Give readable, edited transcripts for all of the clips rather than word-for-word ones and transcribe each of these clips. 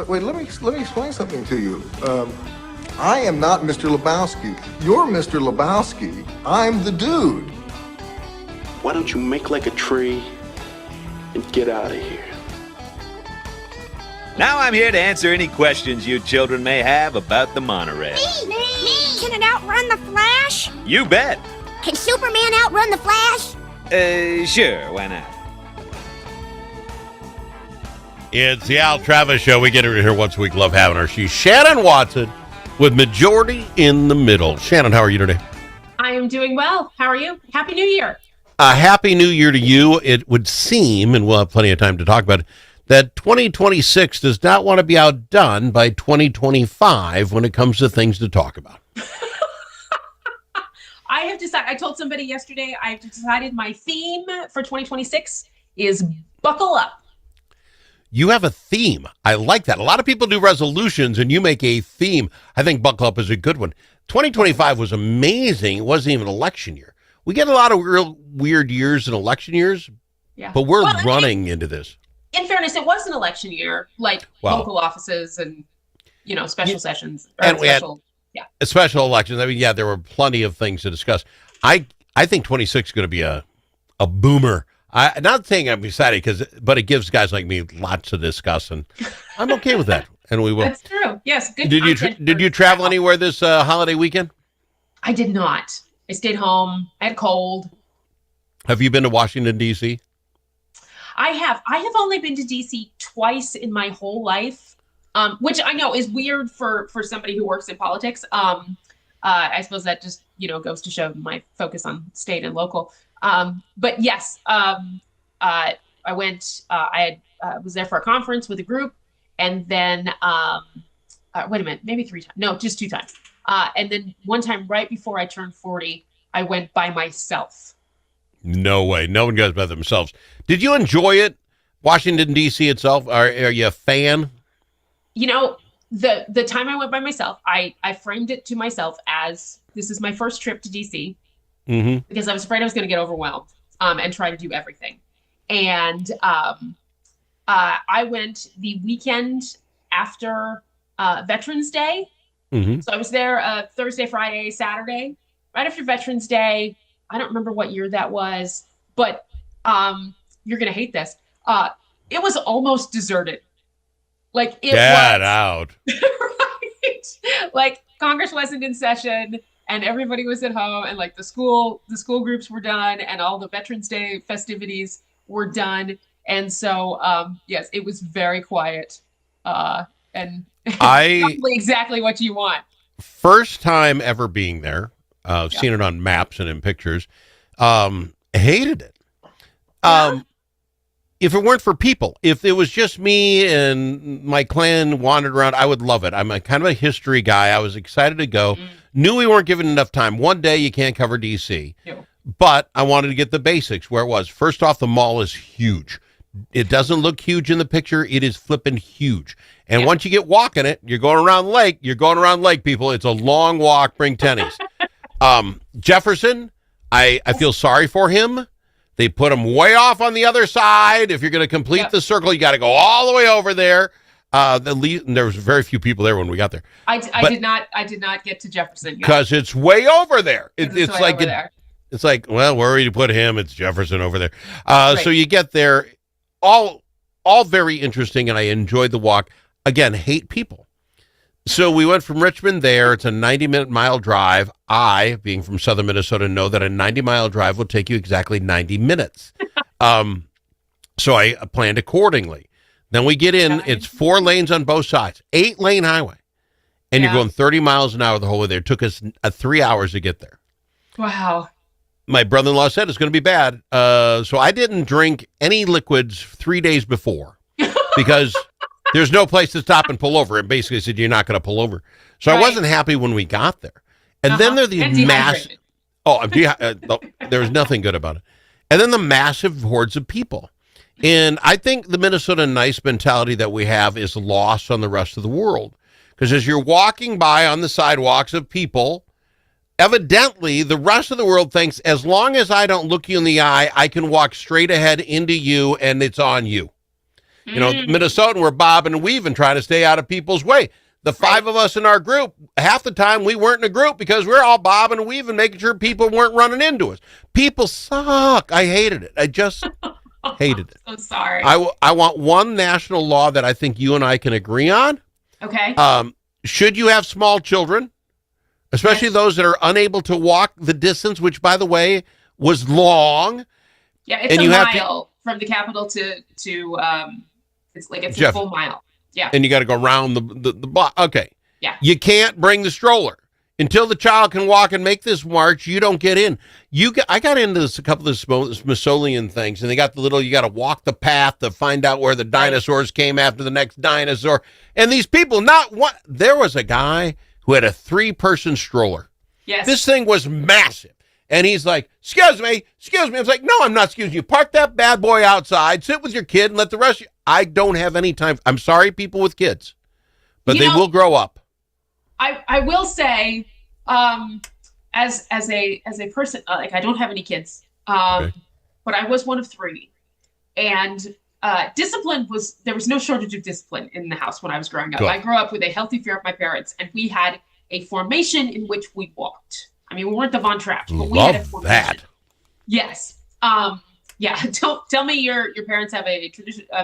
Wait, let me explain something to you. I am not Mr. Lebowski. You're Mr. Lebowski. I'm the dude. Why don't you make like a tree and get out of here? Now I'm here to answer any questions you children may have about the monorail. Me! Can it outrun the Flash? You bet. Can Superman outrun the Flash? Sure, why not? It's the Al Travis Show. We get her here once a week. Love having her. She's Shannon Watson with Majority in the Middle. Shannon, how are you today? I am doing well. How are you? Happy New Year. Happy New Year to you. It would seem, and we'll have plenty of time to talk about it, that 2026 does not want to be outdone by 2025 when it comes to things to talk about. I have decided, I told somebody yesterday, I've decided my theme for 2026 is buckle up. You have a theme. I like that. A lot of people do resolutions and you make a theme. I think buckle up is a good one. 2025 was amazing. It wasn't even an election year. We get a lot of real weird years in election years, but we're running into this. In fairness, it was an election year, like local offices and, special sessions. And we had special elections. I mean, there were plenty of things to discuss. I think 26 is going to be a boomer. I'm not saying I'm excited, but it gives guys like me lots to discuss, and I'm okay with that. And we will. That's true. Yes. Good. Did you travel anywhere this holiday weekend? I did not. I stayed home. I had a cold. Have you been to Washington, D.C.? I have. I have only been to D.C. twice in my whole life, which I know is weird for somebody who works in politics. I suppose that just goes to show my focus on state and local. But yes, I went. I was there for a conference with a group, and then wait a minute, maybe 3 times. No, just 2 times. And then one time right before I turned 40, I went by myself. No way. No one goes by themselves. Did you enjoy it? Washington, D.C. itself? Are you a fan? The time I went by myself, I framed it to myself as this is my first trip to D.C. Because I was afraid I was going to get overwhelmed and try to do everything. And I went the weekend after Veterans Day. So I was there Thursday, Friday, Saturday, right after Veterans Day. I don't remember what year that was, but you're going to hate this. It was almost deserted. Like it Get was. out. Right? Like Congress wasn't in session and everybody was at home and like the school groups were done and all the Veterans Day festivities were done. And so, yes, it was very quiet and probably exactly what you want. First time ever being there. Seen it on maps and in pictures. Hated it. If it weren't for people, if it was just me and my clan wandered around, I would love it. I'm a kind of a history guy. I was excited to go. Knew we weren't given enough time. One day you can't cover D.C., but I wanted to get the basics where it was. First off, the mall is huge. It doesn't look huge in the picture. It is flipping huge. And once you get walking it, you're going around lake. You're going around lake, people. It's a long walk. Bring tennies. Jefferson, I feel sorry for him. They put him way off on the other side. If you're going to complete the circle, you got to go all the way over there. There was very few people there when we got there. I did not get to Jefferson because it's way over there. It's way like over there. It's like, well, where are you to put him? It's Jefferson over there. So you get there, all very interesting, and I enjoyed the walk. Again, hate people. So we went from Richmond there. It's a 90-mile drive. I, being from southern Minnesota, know that a 90-mile drive will take you exactly 90 minutes. So I planned accordingly. Then we get in. It's 4 lanes on both sides, 8-lane highway. And you're going 30 miles an hour the whole way there. It took us 3 hours to get there. Wow. My brother-in-law said it's going to be bad. So I didn't drink any liquids 3 days before because there's no place to stop and pull over. And basically said, you're not going to pull over. So I wasn't happy when we got there. And then there's the massive... there was nothing good about it. And then the massive hordes of people. And I think the Minnesota nice mentality that we have is lost on the rest of the world. Because as you're walking by on the sidewalks of people, evidently the rest of the world thinks as long as I don't look you in the eye, I can walk straight ahead into you and it's on you. You know, Minnesotan, we're bobbing and weaving, trying to stay out of people's way. The five of us in our group, half the time we weren't in a group because we're all bobbing and weaving, making sure people weren't running into us. People suck. I hated it. I just hated it. I'm so sorry. I want one national law that I think you and I can agree on. Okay. Should you have small children, especially those that are unable to walk the distance, which, by the way, was long. Yeah, it's and a you mile from the capital to it's a full mile. Yeah. And you got to go around the block. Okay. Yeah. You can't bring the stroller. Until the child can walk and make this march, you don't get in. I got into a couple of the Smithsonian things, and they got you got to walk the path to find out where the dinosaurs came after the next dinosaur. And these people, there was a guy who had a 3-person stroller. Yes. This thing was massive. And he's like, excuse me. I was like, no, I'm not excusing you. Park that bad boy outside, sit with your kid, and let the rest of you. I don't have any time. I'm sorry, people with kids, but they will grow up. I will say, as a person, like I don't have any kids, but I was one of 3, and there was no shortage of discipline in the house when I was growing up. Good. I grew up with a healthy fear of my parents, and we had a formation in which we walked. I mean, we weren't the Von Trapps, but we had a formation. That. Yes. Yeah. Tell me your parents have a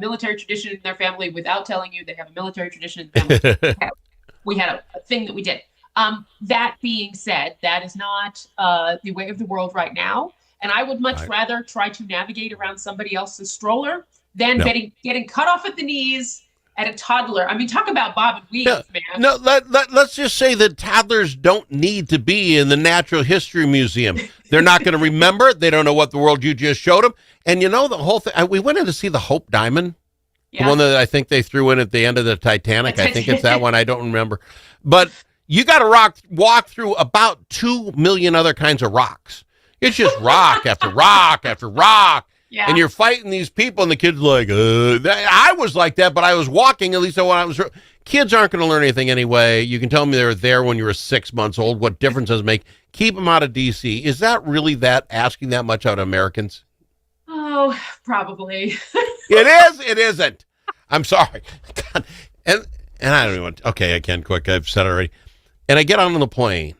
military tradition in their family without telling you they have a military tradition in the family. We had a thing that we did. That being said, that is not the way of the world right now. And I would much rather try to navigate around somebody else's stroller than getting cut off at the knees at a toddler. I mean, talk about bob and weave, man. No, let's just say that toddlers don't need to be in the Natural History Museum. They're not going to remember. They don't know what the world you just showed them. And you know, the whole thing, we went in to see the Hope Diamond. Yeah. The one that I think they threw in at the end of the Titanic. I think it's that one. I don't remember. But you got to walk through about 2 million other kinds of rocks. It's just rock after rock after rock. Yeah. And you're fighting these people, and the kid's like, I was like that, but I was walking, at least when I was. Kids aren't going to learn anything anyway. You can tell me they were there when you were 6 months old. What difference does it make? Keep them out of D.C. Is that really asking that much out of Americans? Oh, probably. It is. It isn't. I'm sorry. God. And I don't even want. Okay, I can quick. I've said it already. And I get on the plane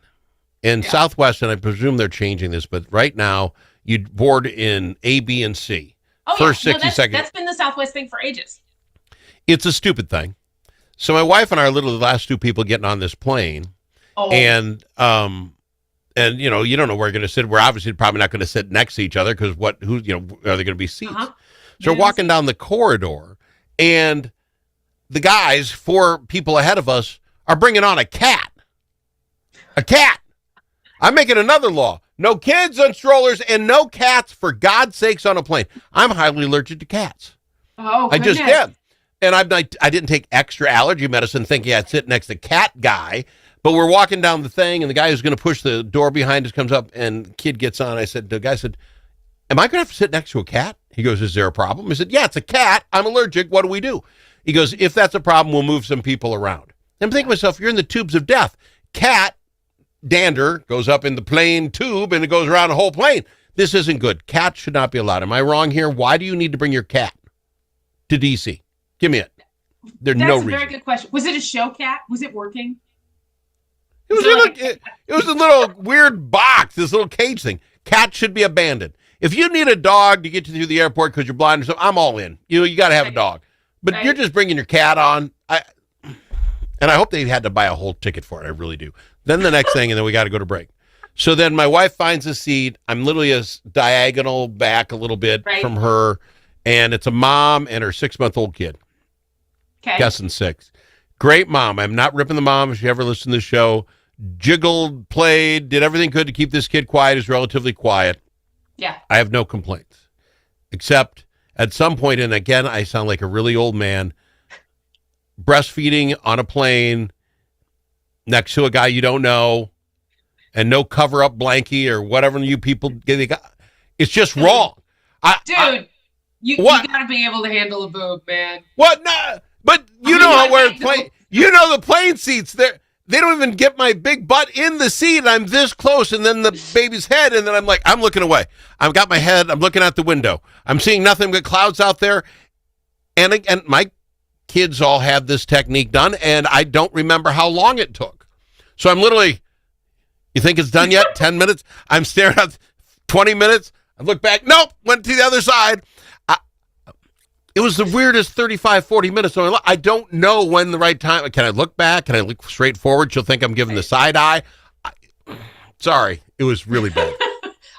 in Southwest, and I presume they're changing this, but right now you board in A, B, and C. Oh, First yeah. 60 seconds. That's been the Southwest thing for ages. It's a stupid thing. So my wife and I are literally the last 2 people getting on this plane, and you know, you don't know where you're going to sit. We're obviously probably not going to sit next to each other because are they going to be seats? So we're walking down the corridor, and the guys, 4 people ahead of us, are bringing on a cat. A cat. I'm making another law. No kids on strollers and no cats, for God's sakes, on a plane. I'm highly allergic to cats. Oh, I just am. And I didn't take extra allergy medicine thinking I'd sit next to cat guy. But we're walking down the thing, and the guy who's going to push the door behind us comes up, and the kid gets on. The guy said, am I going to have to sit next to a cat? He goes, is there a problem? I said, yeah, it's a cat. I'm allergic. What do we do? He goes, if that's a problem, we'll move some people around. I'm thinking to myself, you're in the tubes of death. Cat dander goes up in the plane tube, and it goes around the whole plane. This isn't good. Cats should not be allowed. Am I wrong here? Why do you need to bring your cat to D.C.? Give me it. There's no reason. That's a very good question. Was it a show cat? Was it working? It was a little weird box, this little cage thing. Cats should be abandoned. If you need a dog to get you through the airport because you're blind or something, I'm all in. You got to have a dog. But you're just bringing your cat on. And I hope they had to buy a whole ticket for it. I really do. Then the next thing, and then we got to go to break. So then my wife finds a seat. I'm literally a diagonal back a little bit from her. And it's a mom and her 6-month-old kid. Okay. Guessing 6. Great mom. I'm not ripping the mom if you ever listen to the show. Jiggled, played, did everything good to keep this kid quiet. He's relatively quiet. Yeah. I have no complaints. Except at some point, and again, I sound like a really old man, breastfeeding on a plane next to a guy you don't know, and no cover-up blankie or whatever you people got. It's just wrong. You got to be able to handle a boob, man. What? No, but you know the plane seats, they don't even get my big butt in the seat. I'm this close, and then the baby's head, and then I'm looking away. I've got my head, I'm looking out the window. I'm seeing nothing but clouds out there, and my kids all had this technique done, and I don't remember how long it took. So I'm literally, you think it's done yet? 10 minutes? I'm staring at 20 minutes. I look back. Nope. Went to the other side. It was the weirdest 35, 40 minutes. So I don't know when the right time. Can I look back? Can I look straight forward? She'll think I'm giving the side eye. Sorry. It was really bad.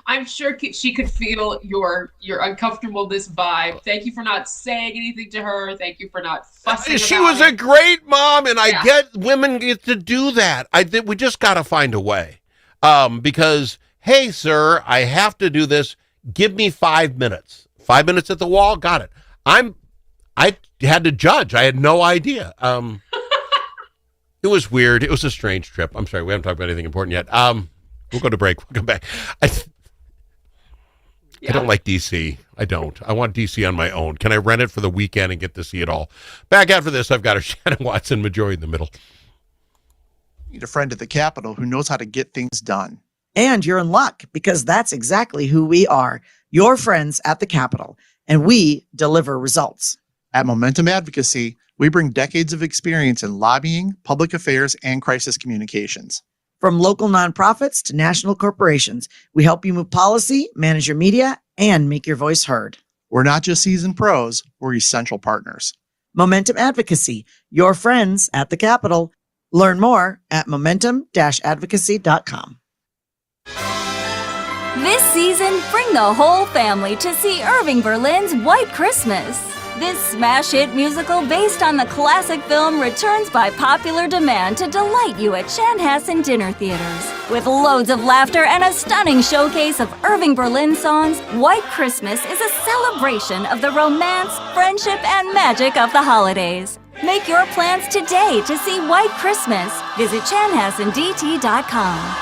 I'm sure she could feel your uncomfortableness vibe. Thank you for not saying anything to her. Thank you for not fussing. She about was it. a great mom, and I get women get to do that. We just got to find a way. Because, hey, sir, I have to do this. Give me 5 minutes. 5 minutes at the wall. Got it. I had to judge. I had no idea. It was weird. It was a strange trip. I'm sorry. We haven't talked about anything important yet. We'll go to break. We'll come back. I don't like DC. I don't. I want DC on my own. Can I rent it for the weekend and get to see it all? Back after this, I've got a Shannon Watson majority in the middle. Need a friend at the Capitol who knows how to get things done. And you're in luck because that's exactly who we are, your friends at the Capitol, and we deliver results. At Momentum Advocacy, we bring decades of experience in lobbying, public affairs, and crisis communications. From local nonprofits to national corporations, we help you move policy, manage your media, and make your voice heard. We're not just seasoned pros, we're essential partners. Momentum Advocacy, your friends at the Capitol. Learn more at momentum-advocacy.com. This season, bring the whole family to see Irving Berlin's White Christmas. This smash hit musical based on the classic film returns by popular demand to delight you at Chanhassen dinner theaters. With loads of laughter and a stunning showcase of Irving Berlin songs, White Christmas is a celebration of the romance, friendship, and magic of the holidays. Make your plans today to see White Christmas. Visit chanhassendt.com.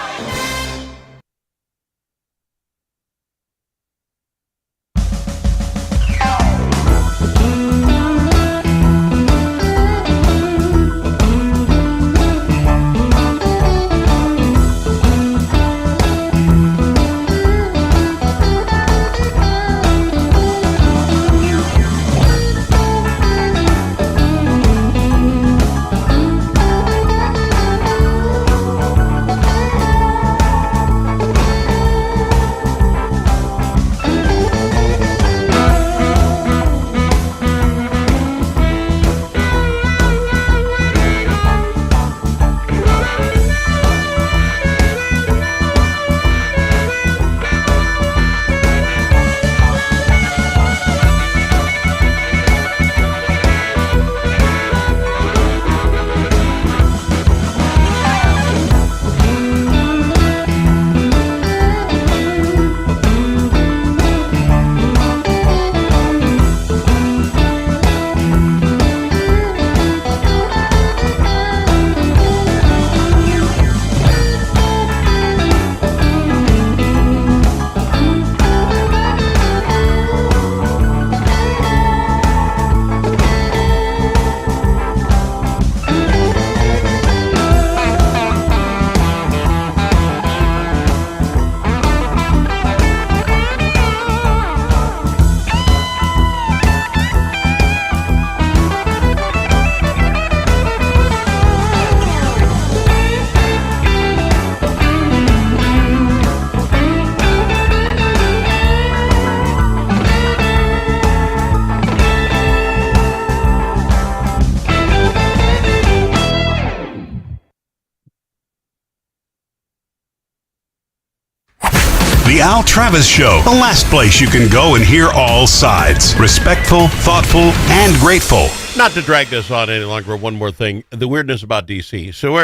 The Al Travis Show, the last place you can go and hear all sides. Respectful, thoughtful, and grateful. Not to drag this on any longer, one more thing. The weirdness about D.C. So we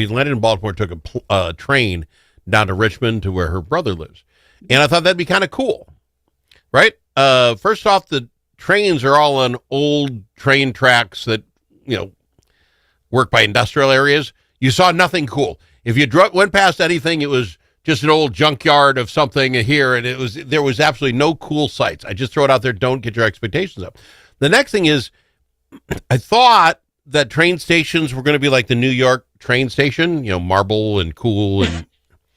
landed in Baltimore, took a train down to Richmond to where her brother lives. And I thought that'd be kind of cool, right? First off, the trains are all on old train tracks that, work by industrial areas. You saw nothing cool. If you went past anything, it was just an old junkyard of something here, and there was absolutely no cool sights. I just throw it out there. Don't get your expectations up. The next thing is, I thought that train stations were going to be like the New York train station, marble and cool and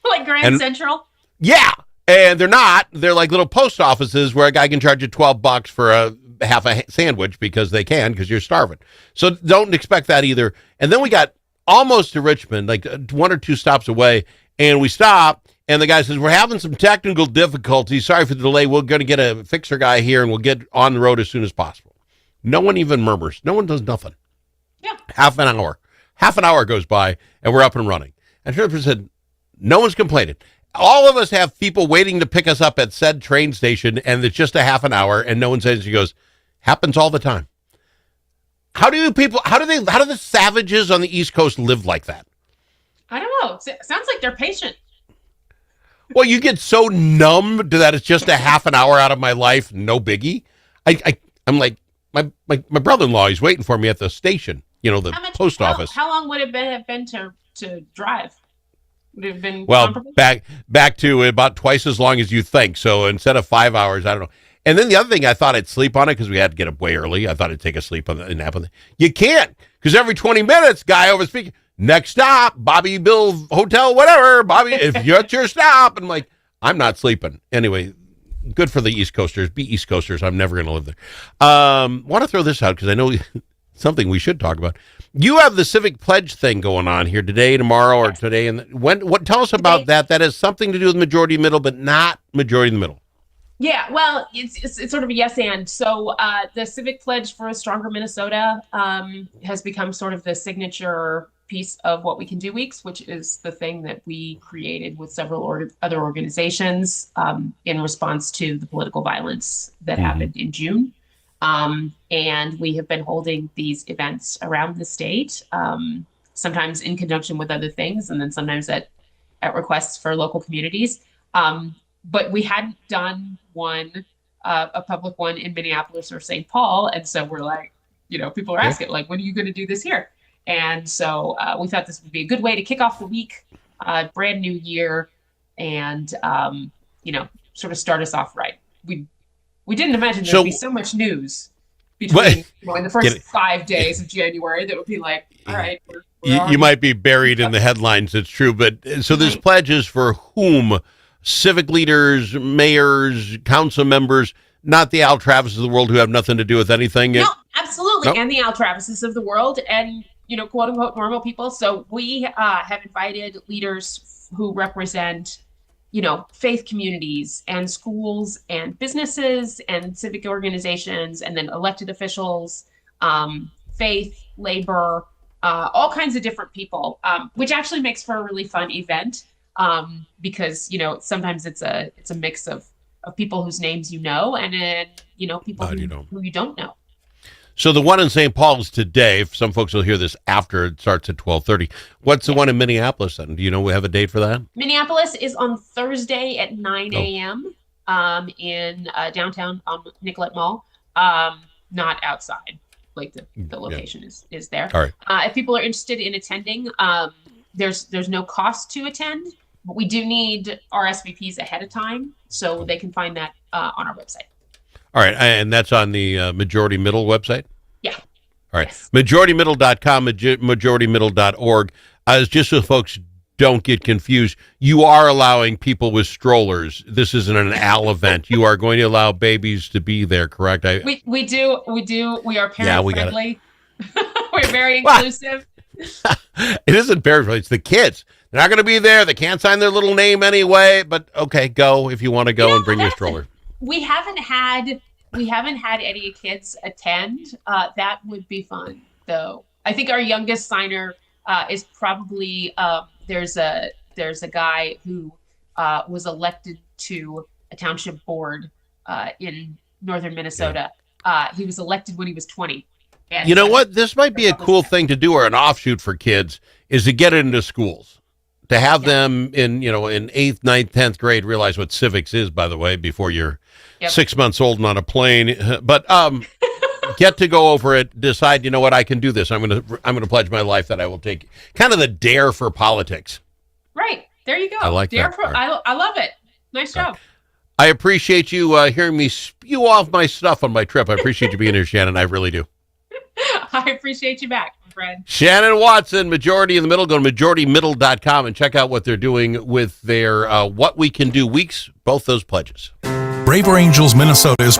like Grand Central. Yeah, and they're not. They're like little post offices where a guy can charge you $12 for a half a sandwich because they can, because you're starving. So don't expect that either. And then we got almost to Richmond, like 1 or 2 stops away, and we stop, and the guy says, we're having some technical difficulties. Sorry for the delay. We're going to get a fixer guy here, and we'll get on the road as soon as possible. No one even murmurs. No one does nothing. Yeah. Half an hour. Half an hour goes by, and we're up and running. And Tripper said, no one's complaining. All of us have people waiting to pick us up at said train station, and it's just a half an hour, and no one says. She goes, happens all the time. How do the savages on the East Coast live like that? I don't know. It sounds like they're patient. Well, you get so numb to that it's just a half an hour out of my life, no biggie. I'm like, my brother-in-law, he's waiting for me at the station, the post office. How long would it have been to drive? Would it have been comparable? back to about twice as long as you think. So instead of 5 hours, I don't know. And then the other thing, I thought I'd sleep on it because we had to get up way early. I thought I'd take a nap on it. You can't, because every 20 minutes, guy over speaking, next stop, Bobby Bill Hotel, whatever. Bobby, if you're at your stop. And I'm like, I'm not sleeping. Anyway, good for the East Coasters. Be East Coasters. I'm never going to live there. Want to throw this out because I know something we should talk about. You have the Civic Pledge thing going on here today, tomorrow, or today. And tell us about that. That has something to do with majority middle, but not majority in the middle. Yeah, well, it's sort of a yes and. So the Civic Pledge for a Stronger Minnesota has become sort of the signature piece of What We Can Do Weeks, which is the thing that we created with several other organizations in response to the political violence that happened in June. And we have been holding these events around the state, sometimes in conjunction with other things, and then sometimes at requests for local communities. But we hadn't done one, a public one in Minneapolis or St. Paul. And so we're like, people are asking, like, when are you going to do this here? And so we thought this would be a good way to kick off the week, brand new year, and, sort of start us off right. We didn't imagine there'd be so much news between in the first 5 days of January that would be like, all right. You might be buried in the headlines. It's true. But so this pledge is for whom? Civic leaders, mayors, council members, not the Al Travises of the world who have nothing to do with anything. No, absolutely. No? And the Al Travises of the world and, quote unquote, normal people. So we have invited leaders who represent, faith communities and schools and businesses and civic organizations, and then elected officials, faith, labor, all kinds of different people, which actually makes for a really fun event. Because, sometimes it's a mix of people whose names and then, people who you don't know. So the one in St. Paul is today. Some folks will hear this after it starts at 12:30. What's the one in Minneapolis then? Do you know we have a date for that? Minneapolis is on Thursday at 9 a.m. In downtown Nicollet Mall. Not outside. Like the location is there. All right. If people are interested in attending, there's no cost to attend. But we do need RSVPs ahead of time, so they can find that on our website. All right, and that's on the Majority Middle website? Yeah. All right, yes. MajorityMiddle.com, MajorityMiddle.org. Just so folks don't get confused, you are allowing people with strollers. This isn't an Al event. You are going to allow babies to be there, correct? We do. We are parent-friendly. We're very inclusive. It isn't parent-friendly. It's the kids. They're not going to be there. They can't sign their little name anyway. But okay, go if you want to go and bring your stroller. We haven't had any kids attend. That would be fun, though. I think our youngest signer is probably there's a guy who was elected to a township board in northern Minnesota. Yeah. He was elected when he was 20. And you know what? This might be a cool thing to do, or an offshoot for kids, is to get it into schools. To have them in 8th, 9th, 10th grade realize what civics is, by the way, before you're 6 months old and on a plane. But get to go over it, decide, you know what, I can do this. I'm gonna pledge my life that I will take kind of the dare for politics. Right. There you go. I like that. I love it. Nice job. I appreciate you hearing me spew off my stuff on my trip. I appreciate you being here, Shannon. I really do. I appreciate you back, my friend. Shannon Watson, Majority in the Middle. Go to MajorityMiddle.com and check out what they're doing with their What We Can Do Weeks, both those pledges. Braver Angels Minnesota is